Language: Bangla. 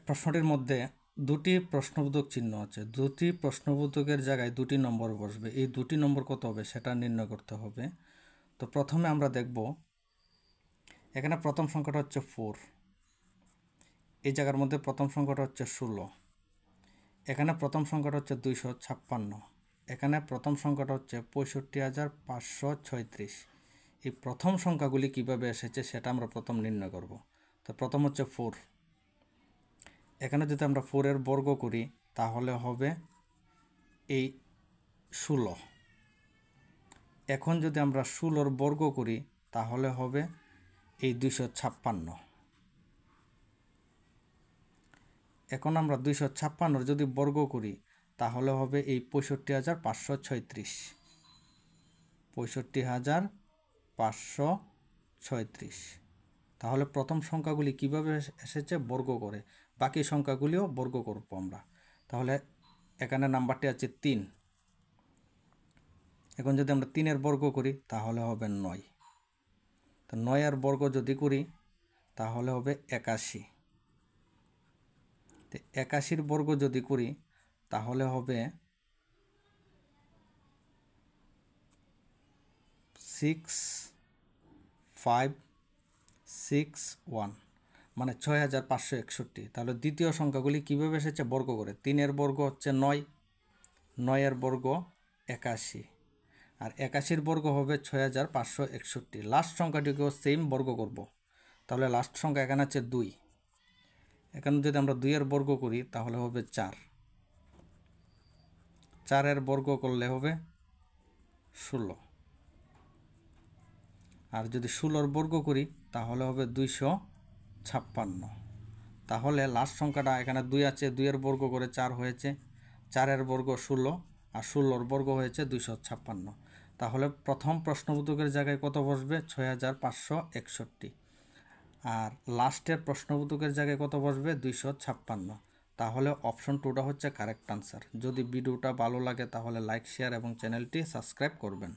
প্রশ্নটির মধ্যে দুটি প্রশ্নবোধক চিহ্ন আছে, দুটি প্রশ্নবোধকের জায়গায় দুটি নম্বর বসবে, এই দুটি নম্বর কত হবে সেটা নির্ণয় করতে হবে। তো প্রথমে আমরা দেখব এখানে প্রথম সংখ্যাটা হচ্ছে 4, এই জায়গার মধ্যে প্রথম সংখ্যাটা হচ্ছে 16, এখানে প্রথম সংখ্যাটা হচ্ছে 256, এখানে প্রথম সংখ্যাটা হচ্ছে 65,536। এই প্রথম সংখ্যাগুলি কিভাবে এসেছে সেটা আমরা প্রথম নির্ণয় করব। তো প্রথম হচ্ছে 4, এখানে যদি আমরা 4 এর বর্গ করি তাহলে হবে এই 16। এখন যদি আমরা 16 বর্গ করি তাহলে হবে এই 256। এখন আমরা 256 যদি বর্গ করি তাহলে হবে এই 65,536, 65,536। তাহলে প্রথম সংখ্যাগুলি কিভাবে এসেছে? বর্গ করে। বাকি সংখ্যাগুলিও বর্গ করব আমরা। তাহলে এখানে নাম্বারটি আছে 3। এখন যদি আমরা 3 এর বর্গ করি তাহলে হবে 9। তো 9 এর বর্গ যদি করি তাহলে হবে 81। তো 81 বর্গ যদি করি তাহলে হবে 6561, মানে 6561। তাহলে দ্বিতীয় সংখ্যাগুলি কীভাবে এসেছে? বর্গ করে। 3 এর বর্গ হচ্ছে 9, 9 এর বর্গ 81, আর 81 বর্গ হবে 6561। লাস্ট সংখ্যাটিকেও সেম বর্গ করব। তাহলে লাস্ট সংখ্যা এখানে আছে 2, এখানে যদি আমরা 2 এর বর্গ করি তাহলে হবে 4, 4 এর বর্গ করলে হবে 16, আর যদি 16 বর্গ করি তাহলে হবে 256। তাহলে লাস্ট সংখ্যাটা এখানে 2 আছে, 2 এর বর্গ করে 4 হয়েছে, 4 এর বর্গ 16, আর 16 বর্গ হয়েছে 256। তাহলে প্রথম প্রশ্নবোধকের জায়গায় কত বসবে? 6561, আর লাস্টের প্রশ্নবোধকের জায়গায় কত বসবে? 256। তাহলে অপশন 2টা হচ্ছে কারেক্ট আনসার। যদি ভিডিওটা ভালো লাগে তাহলে লাইক, শেয়ার এবং চ্যানেলটি সাবস্ক্রাইব করবেন।